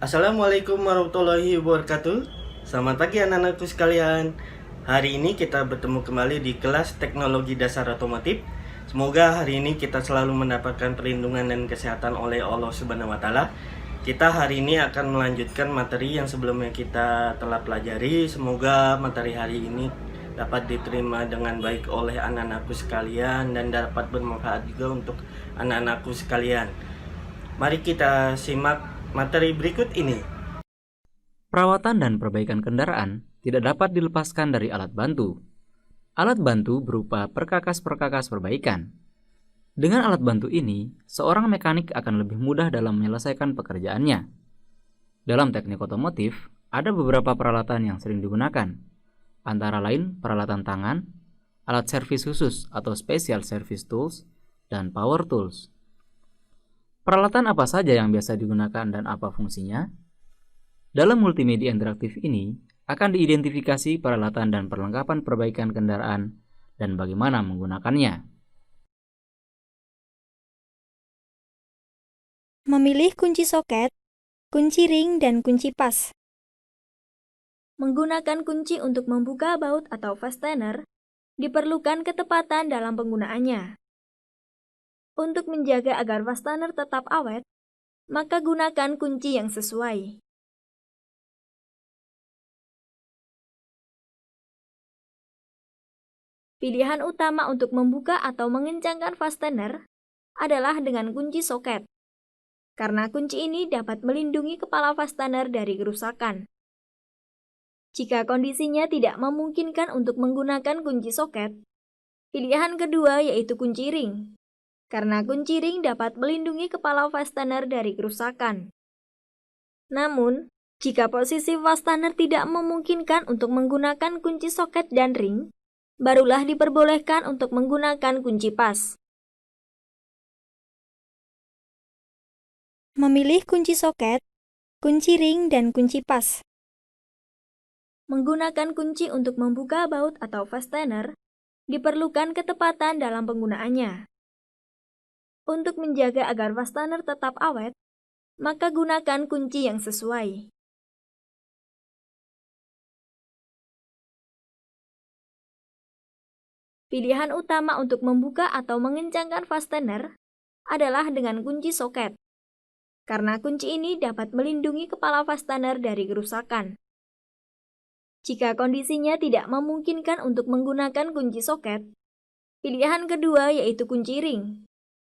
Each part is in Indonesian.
Assalamualaikum warahmatullahi wabarakatuh. Selamat pagi anak-anakku sekalian. Hari ini kita bertemu kembali di kelas teknologi dasar otomotif. Semoga hari ini kita selalu mendapatkan perlindungan dan kesehatan oleh Allah Subhanahu wa taala. Kita hari ini akan melanjutkan materi yang sebelumnya kita telah pelajari. Semoga materi hari ini dapat diterima dengan baik oleh anak-anakku sekalian dan dapat bermanfaat juga untuk anak-anakku sekalian. Mari kita simak materi berikut ini. Perawatan dan perbaikan kendaraan tidak dapat dilepaskan dari alat bantu. Alat bantu berupa perkakas-perkakas perbaikan. Dengan alat bantu ini, seorang mekanik akan lebih mudah dalam menyelesaikan pekerjaannya. Dalam teknik otomotif, ada beberapa peralatan yang sering digunakan, antara lain peralatan tangan, alat servis khusus atau special service tools, dan power tools. Peralatan apa saja yang biasa digunakan dan apa fungsinya? Dalam multimedia interaktif ini akan diidentifikasi peralatan dan perlengkapan perbaikan kendaraan dan bagaimana menggunakannya. Memilih kunci soket, kunci ring, dan kunci pas. Menggunakan kunci untuk membuka baut atau fastener diperlukan ketepatan dalam penggunaannya. Untuk menjaga agar fastener tetap awet, maka gunakan kunci yang sesuai. Pilihan utama untuk membuka atau mengencangkan fastener adalah dengan kunci soket, karena kunci ini dapat melindungi kepala fastener dari kerusakan. Jika kondisinya tidak memungkinkan untuk menggunakan kunci soket, pilihan kedua yaitu kunci ring, karena kunci ring dapat melindungi kepala fastener dari kerusakan. Namun, jika posisi fastener tidak memungkinkan untuk menggunakan kunci soket dan ring, barulah diperbolehkan untuk menggunakan kunci pas. Memilih kunci soket, kunci ring, dan kunci pas. Menggunakan kunci untuk membuka baut atau fastener diperlukan ketepatan dalam penggunaannya. Untuk menjaga agar fastener tetap awet, maka gunakan kunci yang sesuai. Pilihan utama untuk membuka atau mengencangkan fastener adalah dengan kunci soket, karena kunci ini dapat melindungi kepala fastener dari kerusakan. Jika kondisinya tidak memungkinkan untuk menggunakan kunci soket, pilihan kedua yaitu kunci ring,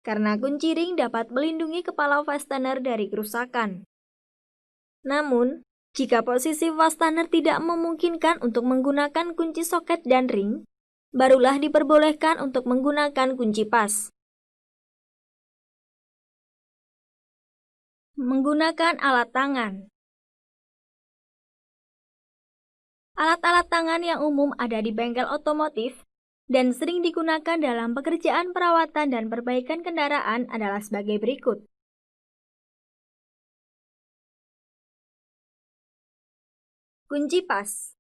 karena kunci ring dapat melindungi kepala fastener dari kerusakan. Namun, jika posisi fastener tidak memungkinkan untuk menggunakan kunci soket dan ring, barulah diperbolehkan untuk menggunakan kunci pas. Menggunakan alat tangan. Alat-alat tangan yang umum ada di bengkel otomotif dan sering digunakan dalam pekerjaan perawatan dan perbaikan kendaraan adalah sebagai berikut. Kunci pas.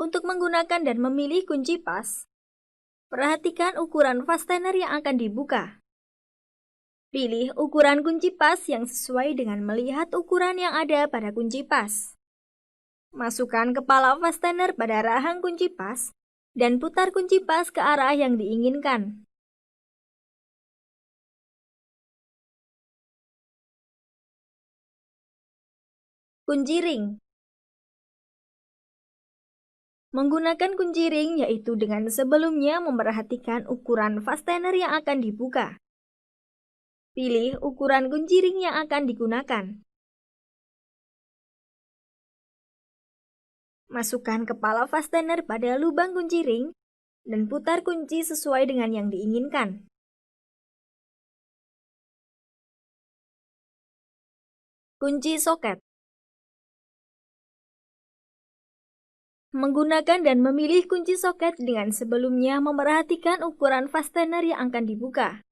Untuk menggunakan dan memilih kunci pas, perhatikan ukuran fastener yang akan dibuka. Pilih ukuran kunci pas yang sesuai dengan melihat ukuran yang ada pada kunci pas. Masukkan kepala fastener pada rahang kunci pas dan putar kunci pas ke arah yang diinginkan. Kunci ring. Menggunakan kunci ring yaitu dengan sebelumnya memperhatikan ukuran fastener yang akan dibuka. Pilih ukuran kunci ring yang akan digunakan. Masukkan kepala fastener pada lubang kunci ring dan putar kunci sesuai dengan yang diinginkan. Kunci soket. Menggunakan dan memilih kunci soket dengan sebelumnya memperhatikan ukuran fastener yang akan dibuka.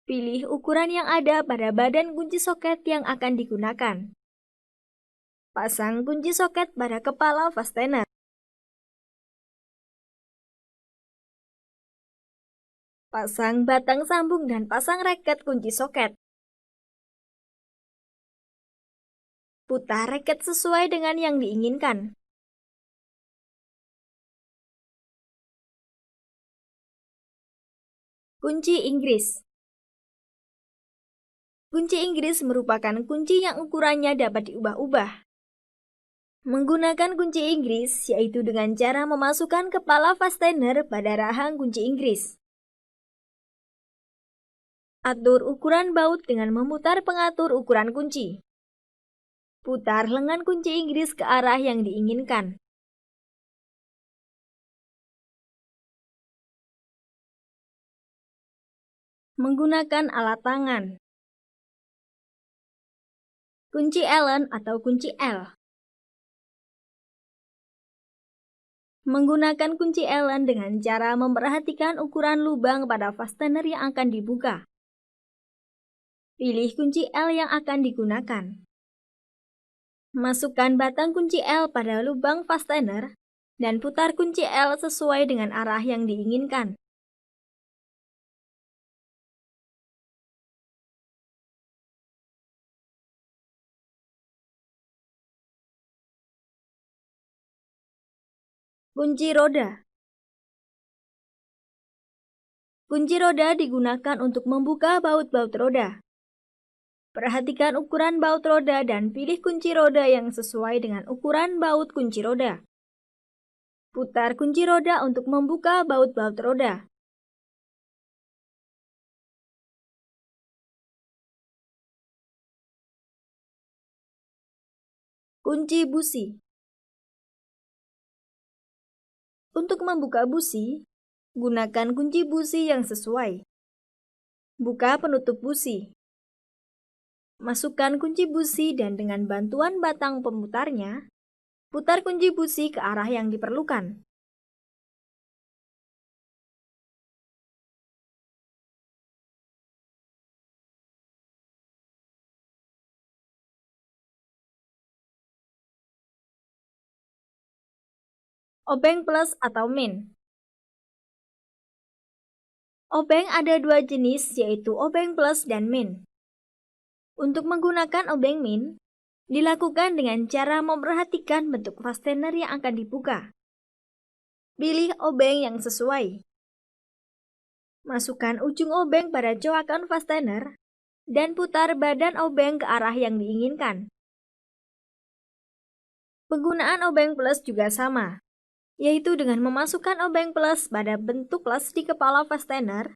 Pilih ukuran yang ada pada badan kunci soket yang akan digunakan. Pasang kunci soket pada kepala fastener. Pasang batang sambung dan pasang reket kunci soket. Putar reket sesuai dengan yang diinginkan. Kunci Inggris. Kunci Inggris merupakan kunci yang ukurannya dapat diubah-ubah. Menggunakan kunci Inggris yaitu dengan cara memasukkan kepala fastener pada rahang kunci Inggris. Atur ukuran baut dengan memutar pengatur ukuran kunci. Putar lengan kunci Inggris ke arah yang diinginkan. Menggunakan alat tangan. Kunci Allen atau kunci L. Menggunakan kunci Allen dengan cara memperhatikan ukuran lubang pada fastener yang akan dibuka. Pilih kunci L yang akan digunakan. Masukkan batang kunci L pada lubang fastener dan putar kunci L sesuai dengan arah yang diinginkan. Kunci roda. Kunci roda digunakan untuk membuka baut-baut roda. Perhatikan ukuran baut roda dan pilih kunci roda yang sesuai dengan ukuran baut kunci roda. Putar kunci roda untuk membuka baut-baut roda. Kunci busi. Untuk membuka busi, gunakan kunci busi yang sesuai. Buka penutup busi. Masukkan kunci busi dan dengan bantuan batang pemutarnya, putar kunci busi ke arah yang diperlukan. Obeng plus atau min. Obeng ada dua jenis, yaitu obeng plus dan min. Untuk menggunakan obeng min, dilakukan dengan cara memperhatikan bentuk fastener yang akan dibuka. Pilih obeng yang sesuai. Masukkan ujung obeng pada coakan fastener dan putar badan obeng ke arah yang diinginkan. Penggunaan obeng plus juga sama, yaitu dengan memasukkan obeng plus pada bentuk plus di kepala fastener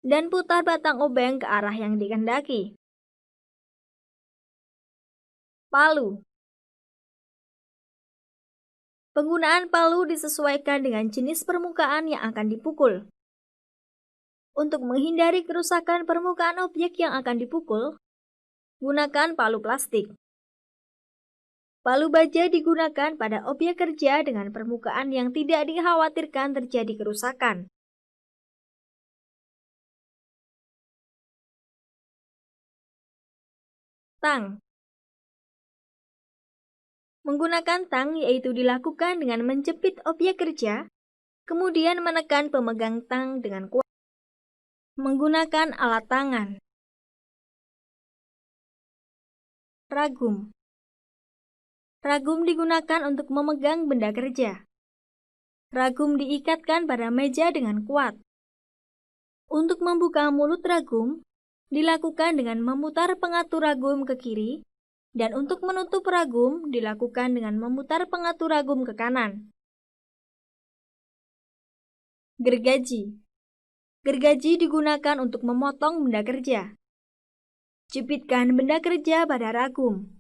dan putar batang obeng ke arah yang dikehendaki. Palu. Penggunaan palu disesuaikan dengan jenis permukaan yang akan dipukul. Untuk menghindari kerusakan permukaan objek yang akan dipukul, gunakan palu plastik. Palu baja digunakan pada objek kerja dengan permukaan yang tidak dikhawatirkan terjadi kerusakan. Tang. Menggunakan tang yaitu dilakukan dengan menjepit objek kerja, kemudian menekan pemegang tang dengan kuat. Menggunakan alat tangan. Ragum. Ragum digunakan untuk memegang benda kerja. Ragum diikatkan pada meja dengan kuat. Untuk membuka mulut ragum, dilakukan dengan memutar pengatur ragum ke kiri, dan untuk menutup ragum dilakukan dengan memutar pengatur ragum ke kanan. Gergaji. Gergaji digunakan untuk memotong benda kerja. Jepitkan benda kerja pada ragum.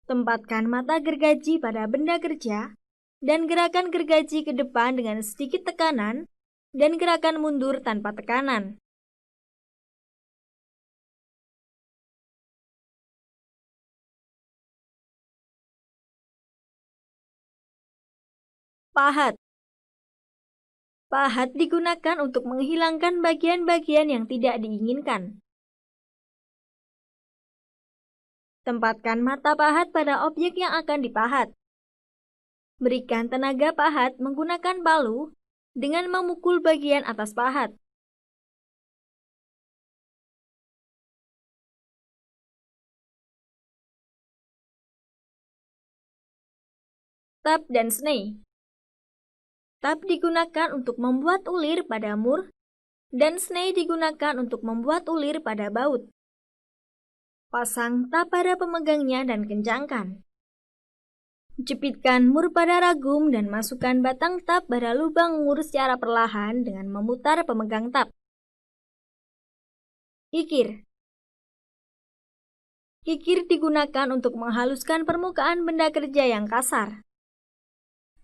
Tempatkan mata gergaji pada benda kerja dan gerakan gergaji ke depan dengan sedikit tekanan dan gerakan mundur tanpa tekanan. Pahat. Pahat digunakan untuk menghilangkan bagian-bagian yang tidak diinginkan. Tempatkan mata pahat pada objek yang akan dipahat. Berikan tenaga pahat menggunakan palu dengan memukul bagian atas pahat. Tap dan sney. Tap digunakan untuk membuat ulir pada mur, dan sney digunakan untuk membuat ulir pada baut. Pasang tap pada pemegangnya dan kencangkan. Jepitkan mur pada ragum dan masukkan batang tap pada lubang mur secara perlahan dengan memutar pemegang tap. Kikir. Kikir digunakan untuk menghaluskan permukaan benda kerja yang kasar.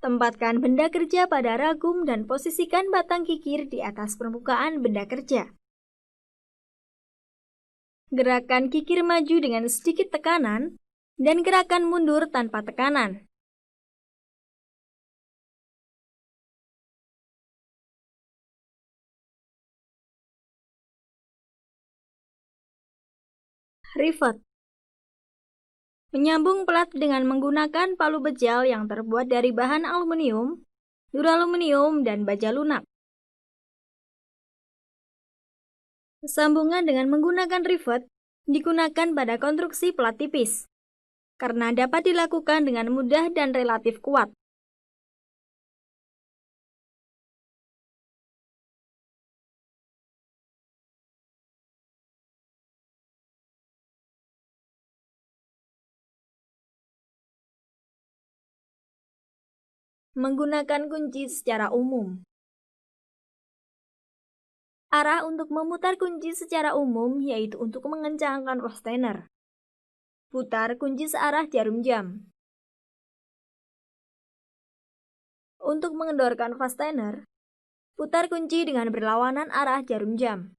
Tempatkan benda kerja pada ragum dan posisikan batang kikir di atas permukaan benda kerja. Gerakan kikir maju dengan sedikit tekanan dan gerakan mundur tanpa tekanan. Rivet. Menyambung plat dengan menggunakan palu bejal yang terbuat dari bahan aluminium, duraluminium, dan baja lunak. Sambungan dengan menggunakan rivet digunakan pada konstruksi plat tipis, karena dapat dilakukan dengan mudah dan relatif kuat. Menggunakan kunci secara umum. Arah untuk memutar kunci secara umum yaitu untuk mengencangkan fastener. Putar kunci searah jarum jam. Untuk mengendorkan fastener, putar kunci dengan berlawanan arah jarum jam.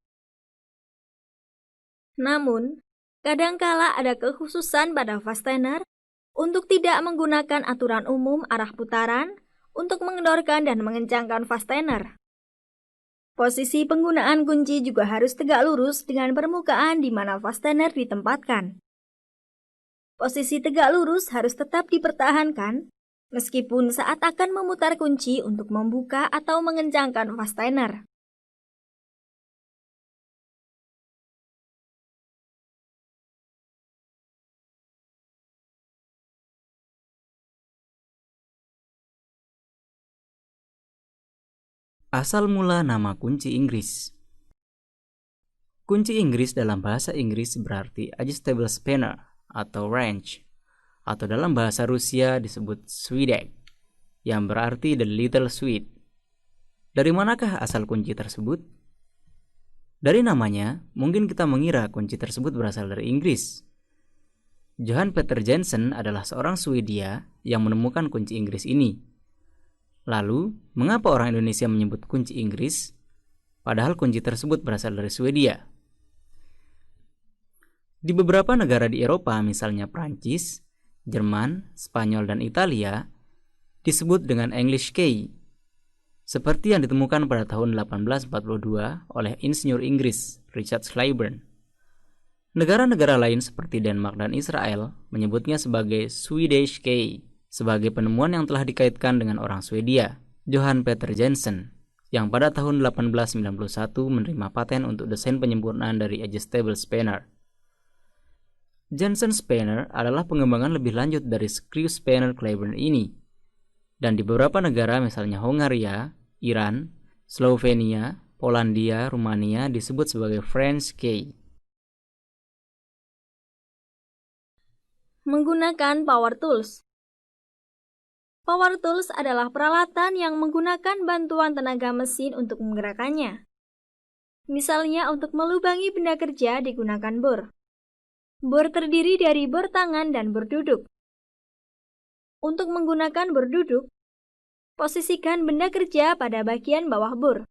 Namun, kadangkala ada kekhususan pada fastener untuk tidak menggunakan aturan umum arah putaran untuk mengendorkan dan mengencangkan fastener. Posisi penggunaan kunci juga harus tegak lurus dengan permukaan di mana fastener ditempatkan. Posisi tegak lurus harus tetap dipertahankan meskipun saat akan memutar kunci untuk membuka atau mengencangkan fastener. Asal mula nama kunci Inggris. Kunci Inggris dalam bahasa Inggris berarti adjustable spanner atau wrench, atau dalam bahasa Rusia disebut Swedek, yang berarti the little Swede. Dari manakah asal kunci tersebut? Dari namanya, mungkin kita mengira kunci tersebut berasal dari Inggris. Johan Peter Jensen adalah seorang Swedia yang menemukan kunci Inggris ini. Lalu, mengapa orang Indonesia menyebut kunci Inggris, padahal kunci tersebut berasal dari Swedia? Di beberapa negara di Eropa, misalnya Prancis, Jerman, Spanyol, dan Italia, disebut dengan English key, seperti yang ditemukan pada tahun 1842 oleh insinyur Inggris Richard Clyburn. Negara-negara lain seperti Denmark dan Israel menyebutnya sebagai Swedish key, sebagai penemuan yang telah dikaitkan dengan orang Swedia, Johan Peter Jensen, yang pada tahun 1891 menerima paten untuk desain penyempurnaan dari adjustable spanner. Jensen spanner adalah pengembangan lebih lanjut dari screw spanner Clyburn ini, dan di beberapa negara misalnya Hongaria, Iran, Slovenia, Polandia, Rumania disebut sebagai French key. Menggunakan power tools. Power tools adalah peralatan yang menggunakan bantuan tenaga mesin untuk menggerakkannya. Misalnya untuk melubangi benda kerja digunakan bor. Bor terdiri dari bor tangan dan bor duduk. Untuk menggunakan bor duduk, posisikan benda kerja pada bagian bawah bor.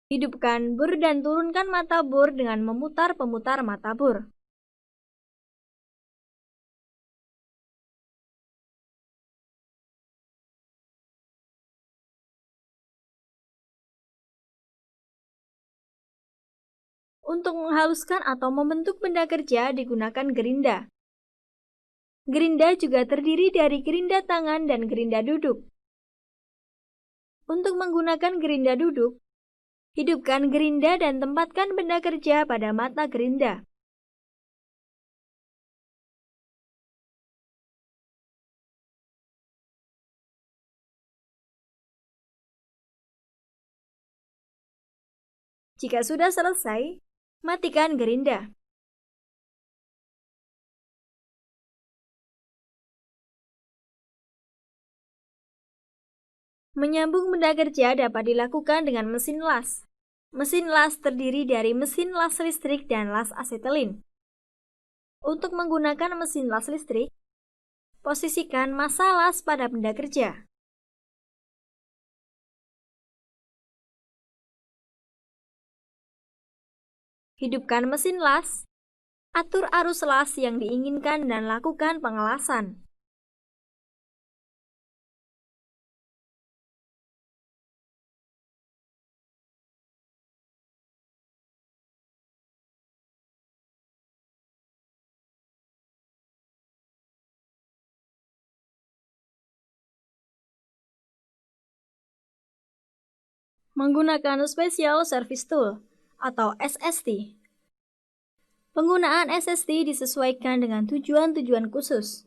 Hidupkan bor dan turunkan mata bor dengan memutar pemutar mata bor. Untuk menghaluskan atau membentuk benda kerja digunakan gerinda. Gerinda juga terdiri dari gerinda tangan dan gerinda duduk. Untuk menggunakan gerinda duduk, hidupkan gerinda dan tempatkan benda kerja pada mata gerinda. Jika sudah selesai, matikan gerinda. Menyambung benda kerja dapat dilakukan dengan mesin las. Mesin las terdiri dari mesin las listrik dan las asetilin. Untuk menggunakan mesin las listrik, posisikan massa las pada benda kerja. Hidupkan mesin las, atur arus las yang diinginkan dan lakukan pengelasan. Menggunakan Special Service Tool atau SST. Penggunaan SST disesuaikan dengan tujuan-tujuan khusus.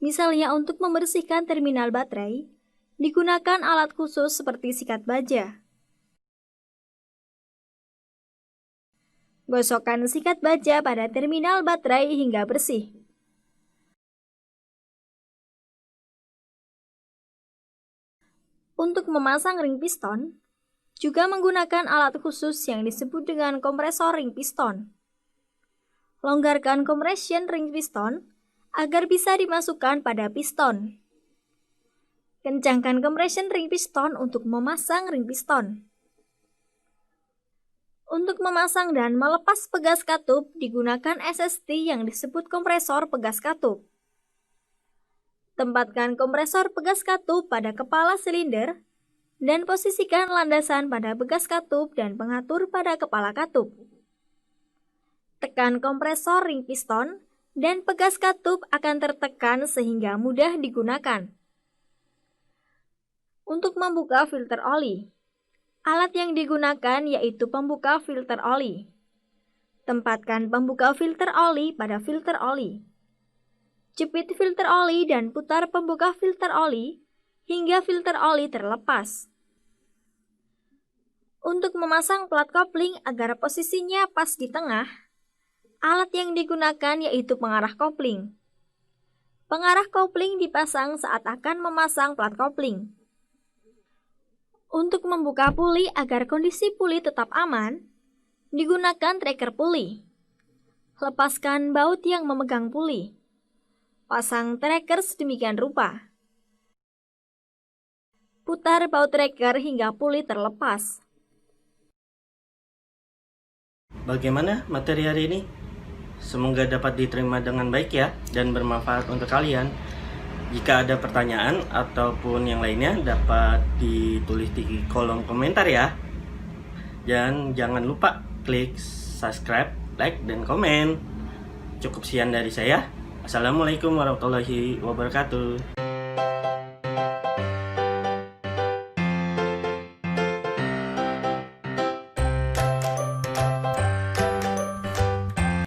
Misalnya untuk membersihkan terminal baterai, digunakan alat khusus seperti sikat baja. Gosokkan sikat baja pada terminal baterai hingga bersih. Untuk memasang ring piston, juga menggunakan alat khusus yang disebut dengan kompresor ring piston. Longgarkan compression ring piston agar bisa dimasukkan pada piston. Kencangkan compression ring piston untuk memasang ring piston. Untuk memasang dan melepas pegas katup digunakan SST yang disebut kompresor pegas katup. Tempatkan kompresor pegas katup pada kepala silinder dan posisikan landasan pada pegas katup dan pengatur pada kepala katup. Tekan kompresor ring piston dan pegas katup akan tertekan sehingga mudah digunakan. Untuk membuka filter oli, alat yang digunakan yaitu pembuka filter oli. Tempatkan pembuka filter oli pada filter oli. Jepit filter oli dan putar pembuka filter oli hingga filter oli terlepas. Untuk memasang plat kopling agar posisinya pas di tengah, alat yang digunakan yaitu pengarah kopling. Pengarah kopling dipasang saat akan memasang plat kopling. Untuk membuka puli agar kondisi puli tetap aman, digunakan tracker puli. Lepaskan baut yang memegang puli. Pasang tracker sedemikian rupa. Putar baut tracker hingga puli terlepas. Bagaimana materi hari ini? Semoga dapat diterima dengan baik ya dan bermanfaat untuk kalian. Jika ada pertanyaan ataupun yang lainnya dapat ditulis di kolom komentar ya. Dan jangan lupa klik subscribe, like, dan komen. Cukup sekian dari saya. Assalamualaikum warahmatullahi wabarakatuh.